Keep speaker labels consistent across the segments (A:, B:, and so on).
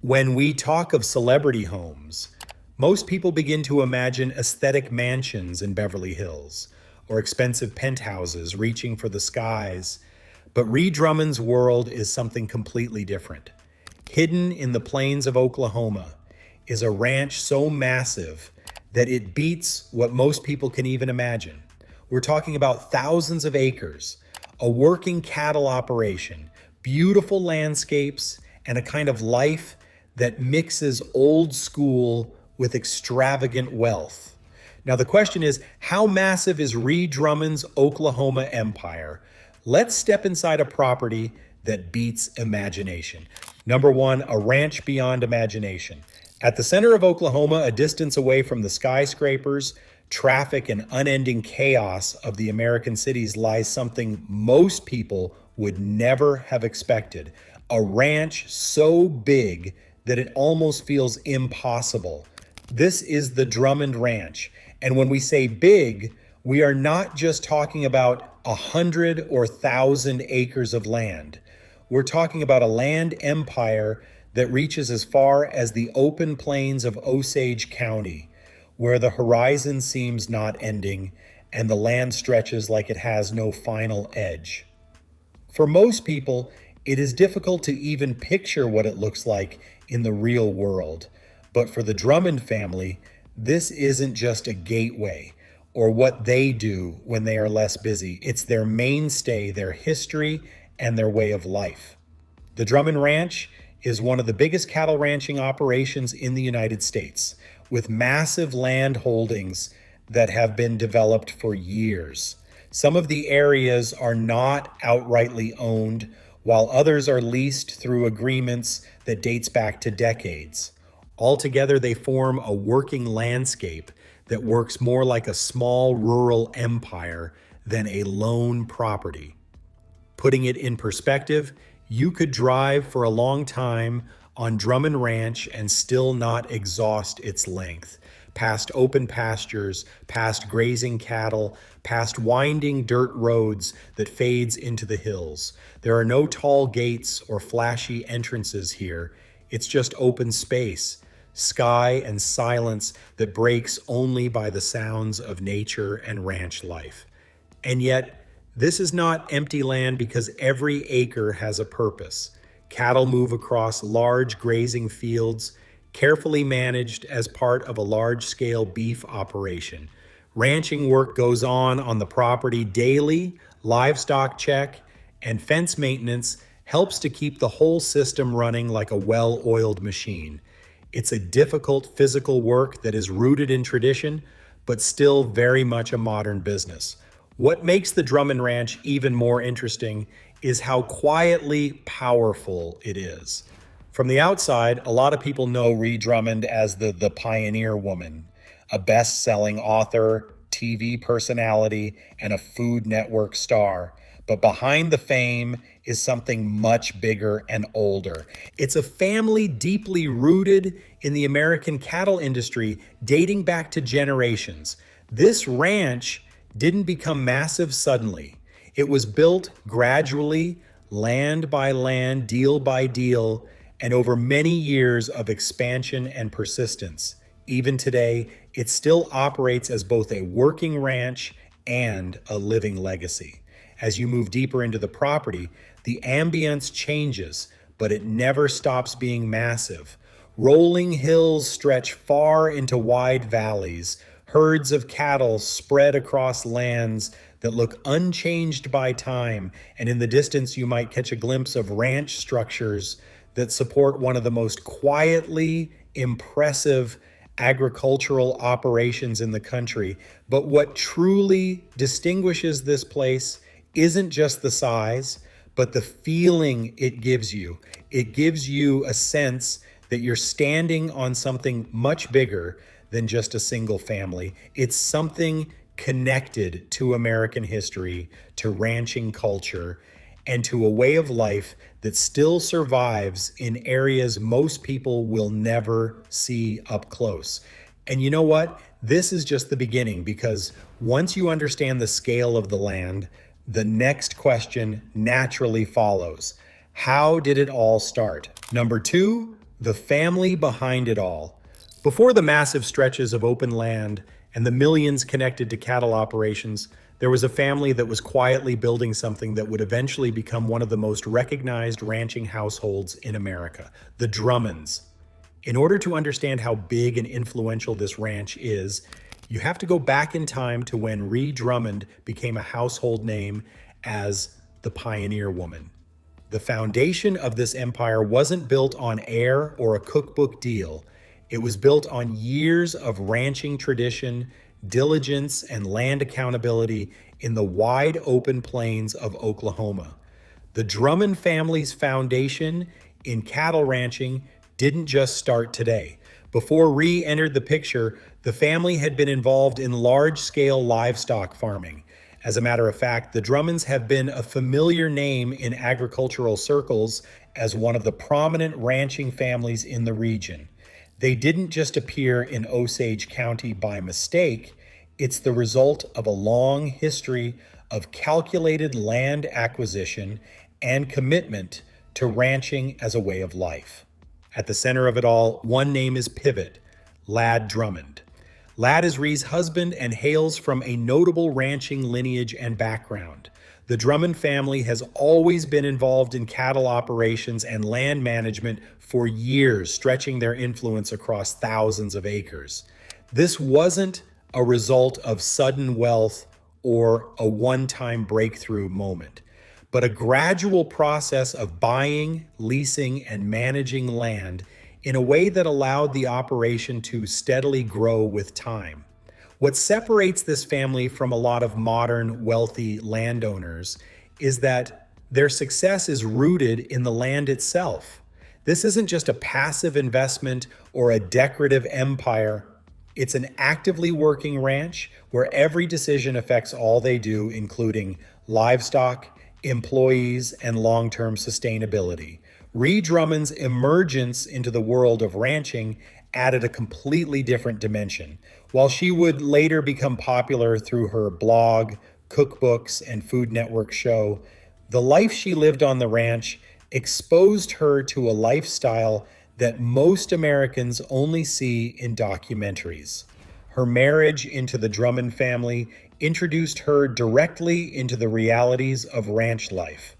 A: When we talk of celebrity homes, most people begin to imagine aesthetic mansions in Beverly Hills or expensive penthouses reaching for the skies. But Ree Drummond's world is something completely different. Hidden in the plains of Oklahoma is a ranch so massive that it beats what most people can even imagine. We're talking about thousands of acres, a working cattle operation, beautiful landscapes, and a kind of life that mixes old school with extravagant wealth. Now, the question is, how massive is Ree Drummond's Oklahoma empire? Let's step inside a property that beats imagination. Number one, a ranch beyond imagination. At the center of Oklahoma, a distance away from the skyscrapers, traffic, and unending chaos of the American cities, lies something most people would never have expected. A ranch so big that it almost feels impossible. This is the Drummond Ranch. And when we say big, we are not just talking about 100 or 1,000 acres of land. We're talking about a land empire that reaches as far as the open plains of Osage County, where the horizon seems not ending and the land stretches like it has no final edge. For most people, it is difficult to even picture what it looks like in the real world. But for the Drummond family, this isn't just a gateway or what they do when they are less busy. It's their mainstay, their history, and their way of life. The Drummond Ranch is one of the biggest cattle ranching operations in the United States, with massive land holdings that have been developed for years. Some of the areas are not outrightly owned, while others are leased through agreements that dates back to decades. Altogether, they form a working landscape that works more like a small rural empire than a lone property. Putting it in perspective, you could drive for a long time on Drummond Ranch and still not exhaust its length. Past open pastures, past grazing cattle, past winding dirt roads that fades into the hills. There are no tall gates or flashy entrances here. It's just open space, sky, and silence that breaks only by the sounds of nature and ranch life. And yet, this is not empty land because every acre has a purpose. Cattle move across large grazing fields, carefully managed as part of a large-scale beef operation. Ranching work goes on the property daily, livestock check, and fence maintenance helps to keep the whole system running like a well-oiled machine. It's a difficult physical work that is rooted in tradition, but still very much a modern business. What makes the Drummond Ranch even more interesting is how quietly powerful it is. From the outside, a lot of people know Ree Drummond as the pioneer woman, a best-selling author, TV personality, and a Food Network star. But behind the fame is something much bigger and older. It's a family deeply rooted in the American cattle industry, dating back to generations. This ranch didn't become massive suddenly. It was built gradually, land by land, deal by deal, and over many years of expansion and persistence. Even today, it still operates as both a working ranch and a living legacy. As you move deeper into the property, the ambience changes, but it never stops being massive. Rolling hills stretch far into wide valleys. Herds of cattle spread across lands that look unchanged by time, and in the distance you might catch a glimpse of ranch structures that support one of the most quietly impressive agricultural operations in the country. But what truly distinguishes this place isn't just the size, but the feeling it gives you. It gives you a sense that you're standing on something much bigger than just a single family. It's something connected to American history, to ranching culture, and to a way of life that still survives in areas most people will never see up close. And you know what? This is just the beginning, because once you understand the scale of the land, the next question naturally follows. How did it all start? Number two, The family behind it all. Before the massive stretches of open land and the millions connected to cattle operations, there was a family that was quietly building something that would eventually become one of the most recognized ranching households in America, the Drummonds. In order to understand how big and influential this ranch is, you have to go back in time to when Ree Drummond became a household name as the Pioneer Woman. The foundation of this empire wasn't built on air or a cookbook deal. It was built on years of ranching tradition, diligence, and land accountability in the wide open plains of Oklahoma. The Drummond family's foundation in cattle ranching didn't just start today. Before Ree entered the picture, the family had been involved in large-scale livestock farming. As a matter of fact, the Drummonds have been a familiar name in agricultural circles as one of the prominent ranching families in the region. They didn't just appear in Osage County by mistake. It's the result of a long history of calculated land acquisition and commitment to ranching as a way of life. At the center of it all, one name is Pivot, Lad Drummond. Lad is Ree's husband and hails from a notable ranching lineage and background. The Drummond family has always been involved in cattle operations and land management for years, stretching their influence across thousands of acres. This wasn't a result of sudden wealth or a one-time breakthrough moment, but a gradual process of buying, leasing, and managing land in a way that allowed the operation to steadily grow with time. What separates this family from a lot of modern wealthy landowners is that their success is rooted in the land itself. This isn't just a passive investment or a decorative empire. It's an actively working ranch where every decision affects all they do, including livestock, employees, and long-term sustainability. Ree Drummond's emergence into the world of ranching added a completely different dimension. While she would later become popular through her blog, cookbooks, and Food Network show, the life she lived on the ranch exposed her to a lifestyle that most Americans only see in documentaries. Her marriage into the Drummond family introduced her directly into the realities of ranch life.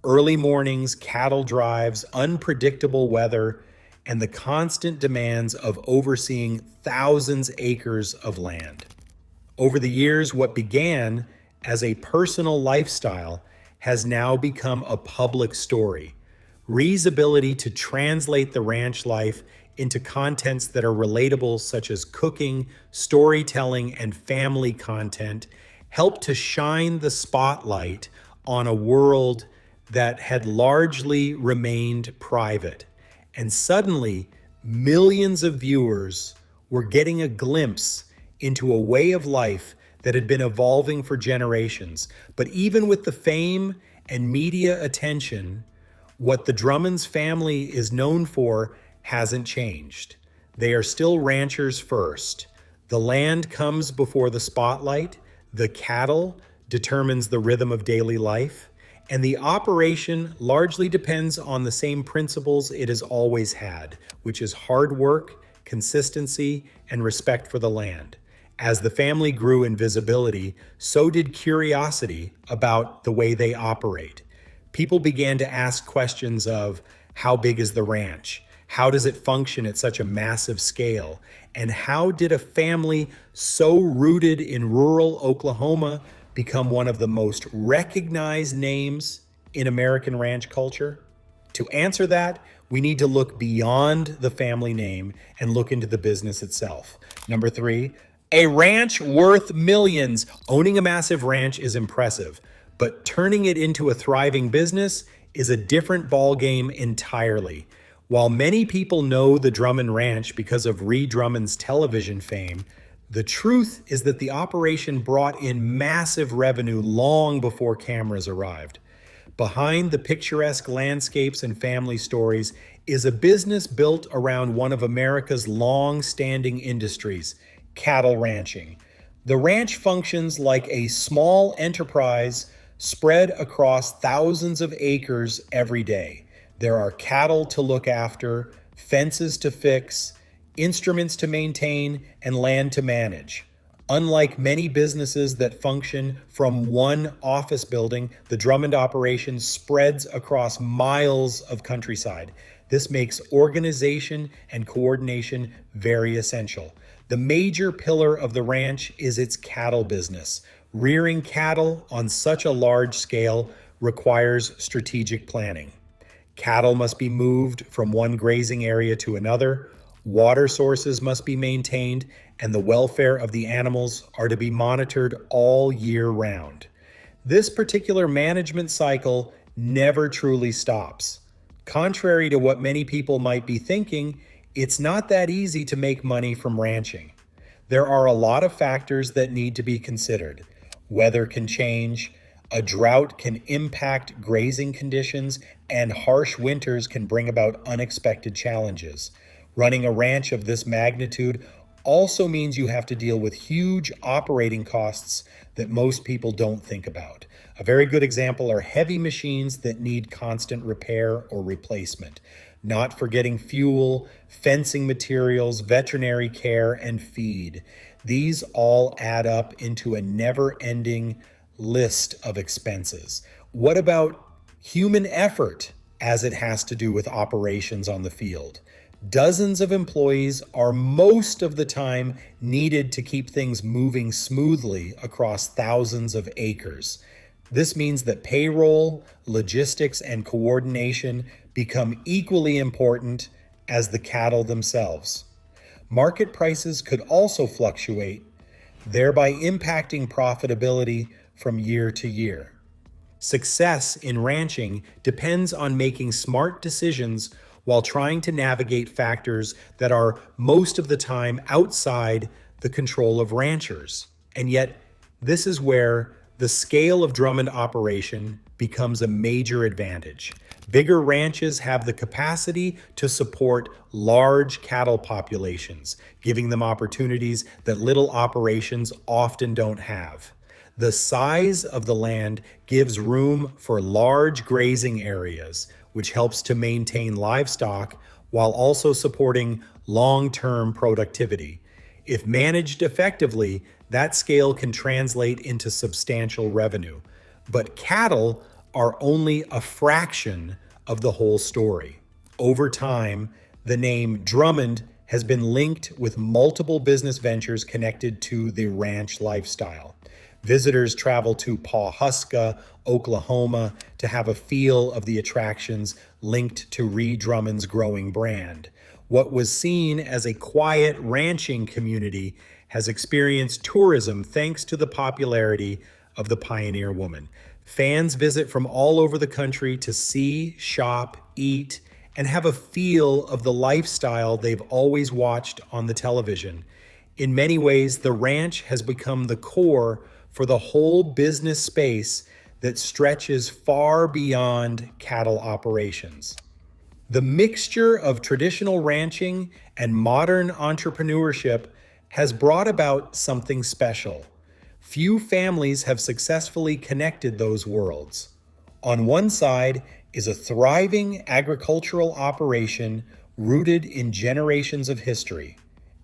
A: Early mornings, cattle drives, unpredictable weather, and the constant demands of overseeing thousands of acres of land. Over the years, what began as a personal lifestyle has now become a public story. Ree's ability to translate the ranch life into contents that are relatable, such as cooking, storytelling, and family content, helped to shine the spotlight on a world that had largely remained private. And suddenly, millions of viewers were getting a glimpse into a way of life that had been evolving for generations. But even with the fame and media attention, what the Drummonds family is known for hasn't changed. They are still ranchers first. The land comes before the spotlight, the cattle determines the rhythm of daily life, and the operation largely depends on the same principles it has always had, which is hard work, consistency, and respect for the land. As the family grew in visibility, so did curiosity about the way they operate. People began to ask questions of how big is the ranch? How does it function at such a massive scale? And how did a family so rooted in rural Oklahoma become one of the most recognized names in American ranch culture? To answer that, we need to look beyond the family name and look into the business itself. Number 3, a ranch worth millions. Owning a massive ranch is impressive, but turning it into a thriving business is a different ballgame entirely. While many people know the Drummond Ranch because of Ree Drummond's television fame, the truth is that the operation brought in massive revenue long before cameras arrived. Behind the picturesque landscapes and family stories is a business built around one of America's long-standing industries, cattle ranching. The ranch functions like a small enterprise spread across thousands of acres every day. There are cattle to look after, fences to fix, instruments to maintain, and land to manage. Unlike many businesses that function from one office building, the Drummond operation spreads across miles of countryside. This makes organization and coordination very essential. The major pillar of the ranch is its cattle business. Rearing cattle on such a large scale requires strategic planning. Cattle must be moved from one grazing area to another, water sources must be maintained, and the welfare of the animals are to be monitored all year round. This particular management cycle never truly stops. Contrary to what many people might be thinking, it's not that easy to make money from ranching. There are a lot of factors that need to be considered. Weather can change, a drought can impact grazing conditions, and harsh winters can bring about unexpected challenges. Running a ranch of this magnitude also means you have to deal with huge operating costs that most people don't think about. A very good example are heavy machines that need constant repair or replacement, not forgetting fuel, fencing materials, veterinary care, and feed. These all add up into a never-ending list of expenses. What about human effort as it has to do with operations on the field? Dozens of employees are most of the time needed to keep things moving smoothly across thousands of acres. This means that payroll, logistics, and coordination become equally important as the cattle themselves. Market prices could also fluctuate, thereby impacting profitability from year to year. Success in ranching depends on making smart decisions while trying to navigate factors that are most of the time outside the control of ranchers. And yet, this is where the scale of Drummond operation becomes a major advantage. Bigger ranches have the capacity to support large cattle populations, giving them opportunities that little operations often don't have. The size of the land gives room for large grazing areas, which helps to maintain livestock while also supporting long-term productivity. If managed effectively, that scale can translate into substantial revenue. But cattle are only a fraction of the whole story. Over time, the name Drummond has been linked with multiple business ventures connected to the ranch lifestyle. Visitors travel to Pawhuska, Oklahoma, to have a feel of the attractions linked to Ree Drummond's growing brand. What was seen as a quiet ranching community has experienced tourism thanks to the popularity of the pioneer woman. Fans visit from all over the country to see, shop, eat, and have a feel of the lifestyle they've always watched on the television. In many ways, the ranch has become the core for the whole business space that stretches far beyond cattle operations. The mixture of traditional ranching and modern entrepreneurship has brought about something special. Few families have successfully connected those worlds. On one side is a thriving agricultural operation rooted in generations of history,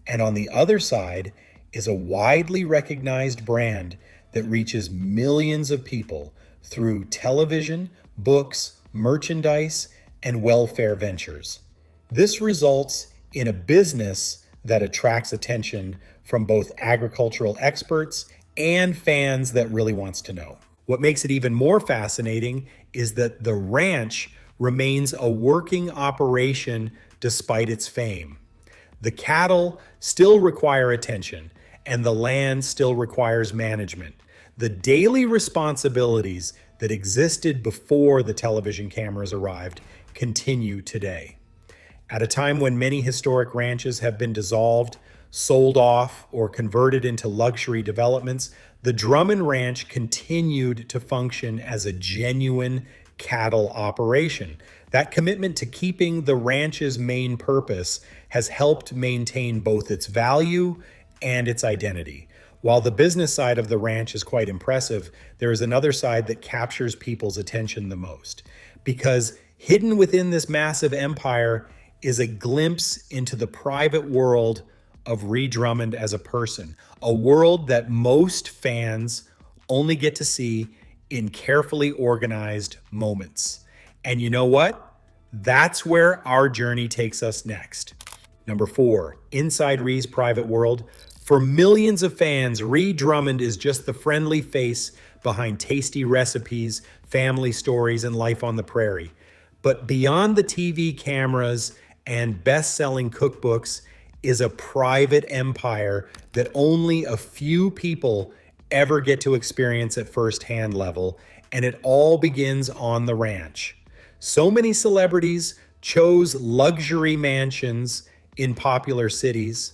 A: and on the other side is a widely recognized brand that reaches millions of people through television, books, merchandise, and welfare ventures. This results in a business that attracts attention from both agricultural experts and fans that really wants to know. What makes it even more fascinating is that the ranch remains a working operation despite its fame. The cattle still require attention, and the land still requires management. The daily responsibilities that existed before the television cameras arrived continue today. At a time when many historic ranches have been dissolved, sold off, or converted into luxury developments, the Drummond Ranch continued to function as a genuine cattle operation. That commitment to keeping the ranch's main purpose has helped maintain both its value and its identity. While the business side of the ranch is quite impressive, there is another side that captures people's attention the most. Because hidden within this massive empire is a glimpse into the private world of Ree Drummond as a person, a world that most fans only get to see in carefully organized moments. And you know what? That's where our journey takes us next. Number 4, inside Ree's private world. For millions of fans, Ree Drummond is just the friendly face behind tasty recipes, family stories, and life on the prairie. But beyond the TV cameras and best-selling cookbooks is a private empire that only a few people ever get to experience at first-hand level, and it all begins on the ranch. So many celebrities chose luxury mansions in popular cities,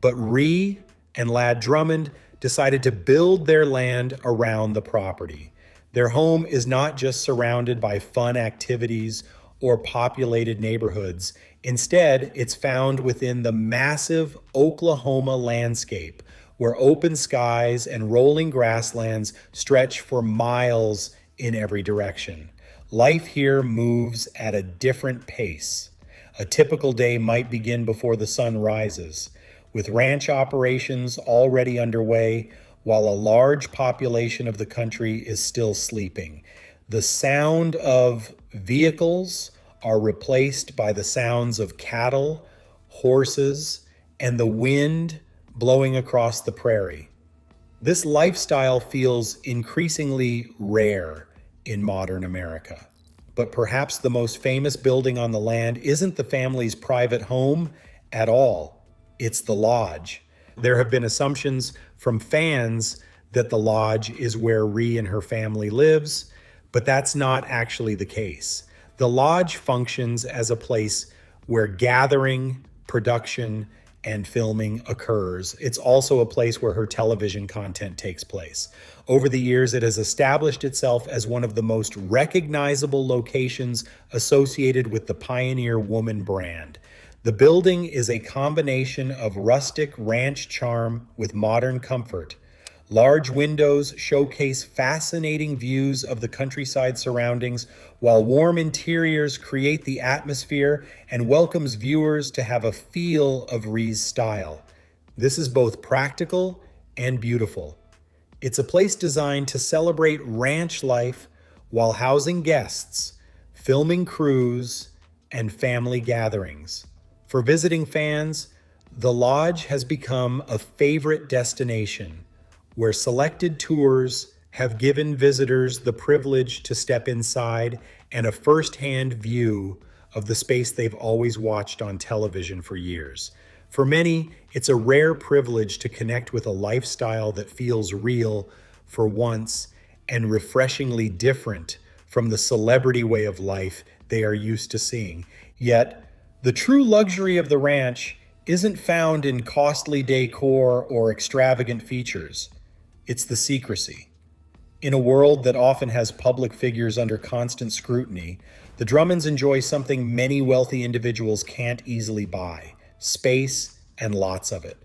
A: but Ree and Lad Drummond decided to build their land around the property. Their home is not just surrounded by fun activities or populated neighborhoods. Instead, it's found within the massive Oklahoma landscape, where open skies and rolling grasslands stretch for miles in every direction. Life here moves at a different pace. A typical day might begin before the sun rises, with ranch operations already underway while a large population of the country is still sleeping. The sound of vehicles are replaced by the sounds of cattle, horses, and the wind blowing across the prairie. This lifestyle feels increasingly rare in modern America. But perhaps the most famous building on the land isn't the family's private home at all. It's the lodge. There have been assumptions from fans that the lodge is where Ree and her family lives, but that's not actually the case. The lodge functions as a place where gathering, production, and filming occurs. It's also a place where her television content takes place. Over the years, it has established itself as one of the most recognizable locations associated with the Pioneer Woman brand. The building is a combination of rustic ranch charm with modern comfort. Large windows showcase fascinating views of the countryside surroundings, while warm interiors create the atmosphere and welcomes viewers to have a feel of Ree's style. This is both practical and beautiful. It's a place designed to celebrate ranch life while housing guests, filming crews, and family gatherings. For visiting fans, the lodge has become a favorite destination where selected tours have given visitors the privilege to step inside and a first-hand view of the space they've always watched on television for years. For many, it's a rare privilege to connect with a lifestyle that feels real for once and refreshingly different from the celebrity way of life they are used to seeing. Yet, the true luxury of the ranch isn't found in costly decor or extravagant features. It's the secrecy. In a world that often has public figures under constant scrutiny, the Drummonds enjoy something many wealthy individuals can't easily buy: space, and lots of it.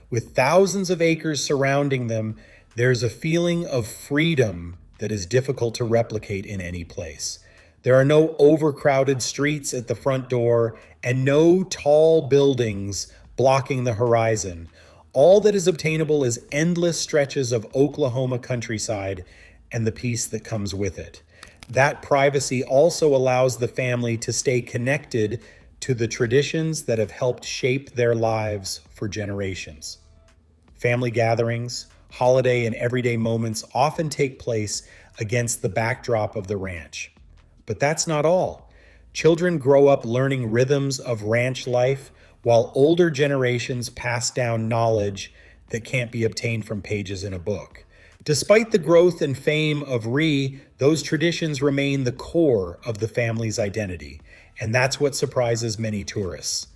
A: With thousands of acres surrounding them, there's a feeling of freedom that is difficult to replicate in any place. There are no overcrowded streets at the front door and no tall buildings blocking the horizon. All that is obtainable is endless stretches of Oklahoma countryside and the peace that comes with it. That privacy also allows the family to stay connected to the traditions that have helped shape their lives for generations. Family gatherings, holiday, and everyday moments often take place against the backdrop of the ranch. But that's not all. Children grow up learning rhythms of ranch life, while older generations pass down knowledge that can't be obtained from pages in a book. Despite the growth and fame of Ree, those traditions remain the core of the family's identity, and that's what surprises many tourists.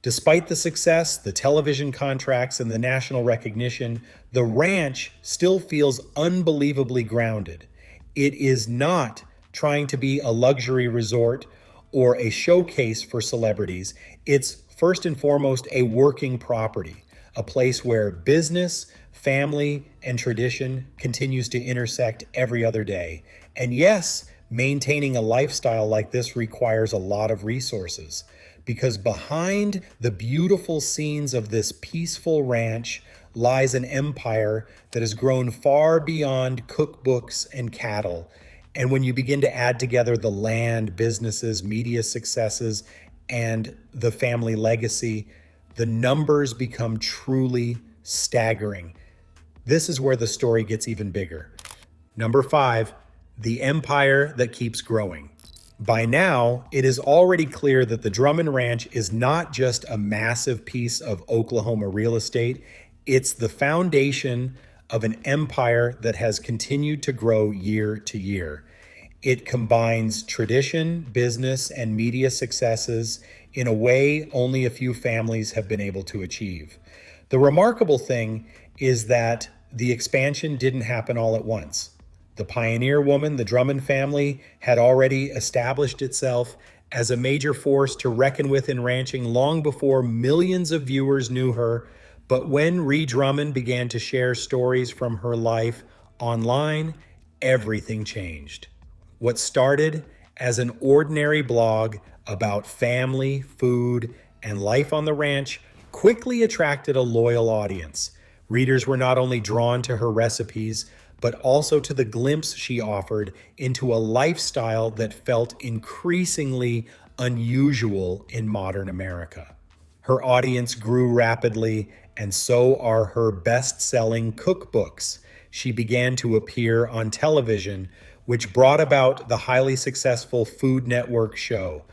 A: Despite the success, the television contracts, and the national recognition, the ranch still feels unbelievably grounded. It is not trying to be a luxury resort or a showcase for celebrities. It's first and foremost a working property, a place where business, family, and tradition continues to intersect every other day. And yes, maintaining a lifestyle like this requires a lot of resources. because behind the beautiful scenes of this peaceful ranch lies an empire that has grown far beyond cookbooks and cattle. And when you begin to add together the land, businesses, media successes, and the family legacy, the numbers become truly staggering. This is where the story gets even bigger. Number 5, the empire that keeps growing. By now, it is already clear that the Drummond Ranch is not just a massive piece of Oklahoma real estate, it's the foundation of an empire that has continued to grow year to year. It combines tradition, business, and media successes in a way only a few families have been able to achieve. The remarkable thing is that the expansion didn't happen all at once. The pioneer woman, the Drummond family, had already established itself as a major force to reckon with in ranching long before millions of viewers knew her. But when Ree Drummond began to share stories from her life online, everything changed. What started as an ordinary blog about family, food, and life on the ranch quickly attracted a loyal audience. Readers were not only drawn to her recipes, but also to the glimpse she offered into a lifestyle that felt increasingly unusual in modern America. Her audience grew rapidly, and so are her best-selling cookbooks. She began to appear on television, which brought about the highly successful Food Network show.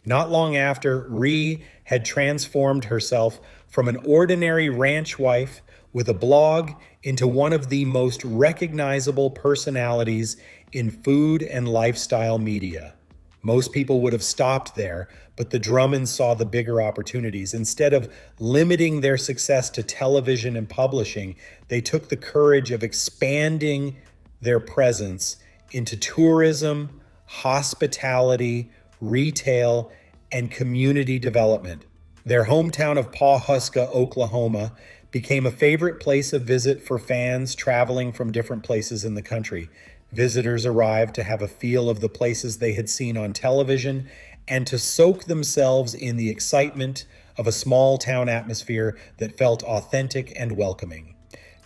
A: Not long after, Ree had transformed herself from an ordinary ranch wife with a blog into one of the most recognizable personalities in food and lifestyle media. Most people would have stopped there, but the Drummonds saw the bigger opportunities. Instead of limiting their success to television and publishing, they took the courage of expanding their presence into tourism, hospitality, retail, and community development. Their hometown of Pawhuska, Oklahoma, became a favorite place of visit for fans traveling from different places in the country. Visitors arrived to have a feel of the places they had seen on television and to soak themselves in the excitement of a small town atmosphere that felt authentic and welcoming.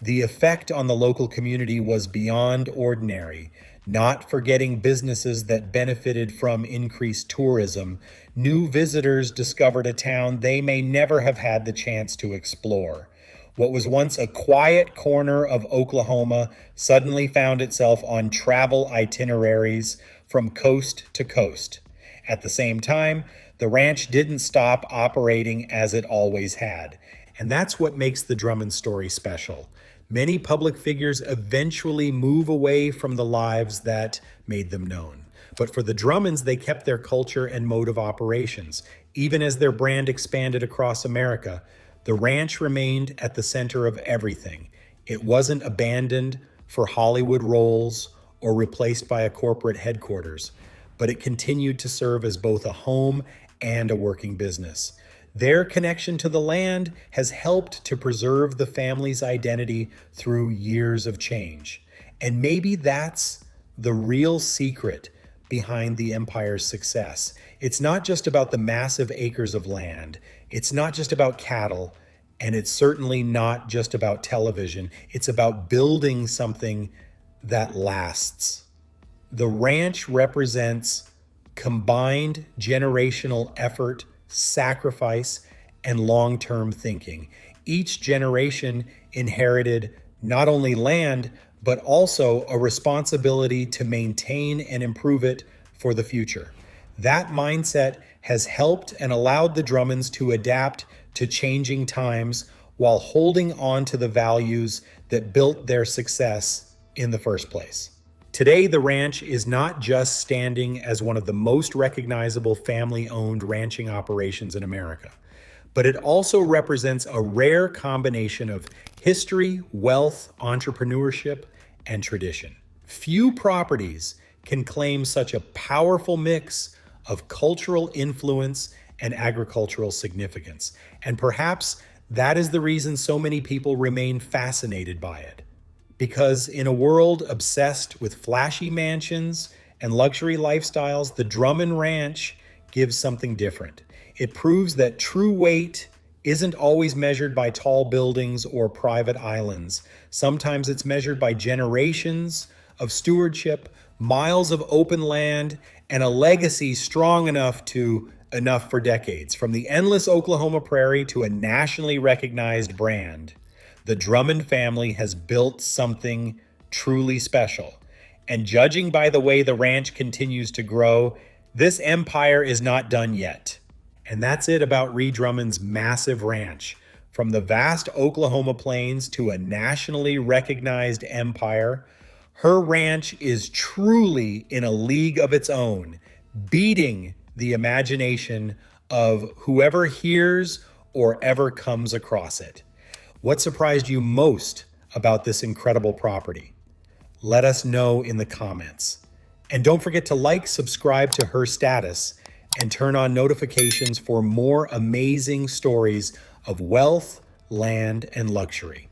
A: The effect on the local community was beyond ordinary. Not forgetting businesses that benefited from increased tourism, new visitors discovered a town they may never have had the chance to explore. What was once a quiet corner of Oklahoma suddenly found itself on travel itineraries from coast to coast. At the same time, the ranch didn't stop operating as it always had. And that's what makes the Drummond story special. Many public figures eventually move away from the lives that made them known. But for the Drummonds, they kept their culture and mode of operations. Even as their brand expanded across America, the ranch remained at the center of everything. It wasn't abandoned for Hollywood roles or replaced by a corporate headquarters, but it continued to serve as both a home and a working business. Their connection to the land has helped to preserve the family's identity through years of change. And maybe that's the real secret behind the empire's success. It's not just about the massive acres of land. It's not just about cattle. And it's certainly not just about television. It's about building something that lasts. The ranch represents combined generational effort, sacrifice, and long-term thinking. Each generation inherited not only land, but also a responsibility to maintain and improve it for the future. That mindset has helped and allowed the Drummonds to adapt to changing times while holding on to the values that built their success in the first place. Today, the ranch is not just standing as one of the most recognizable family-owned ranching operations in America, but it also represents a rare combination of history, wealth, entrepreneurship, and tradition. Few properties can claim such a powerful mix of cultural influence and agricultural significance, and perhaps that is the reason so many people remain fascinated by it. Because in a world obsessed with flashy mansions and luxury lifestyles, the Drummond Ranch gives something different. It proves that true weight isn't always measured by tall buildings or private islands. Sometimes it's measured by generations of stewardship, miles of open land, and a legacy strong enough for decades. From the endless Oklahoma prairie to a nationally recognized brand, the Drummond family has built something truly special. And judging by the way the ranch continues to grow, this empire is not done yet. And that's it about Ree Drummond's massive ranch. From the vast Oklahoma plains to a nationally recognized empire, her ranch is truly in a league of its own, beating the imagination of whoever hears or ever comes across it. What surprised you most about this incredible property? Let us know in the comments. And don't forget to like, subscribe to Her Status, and turn on notifications for more amazing stories of wealth, land, and luxury.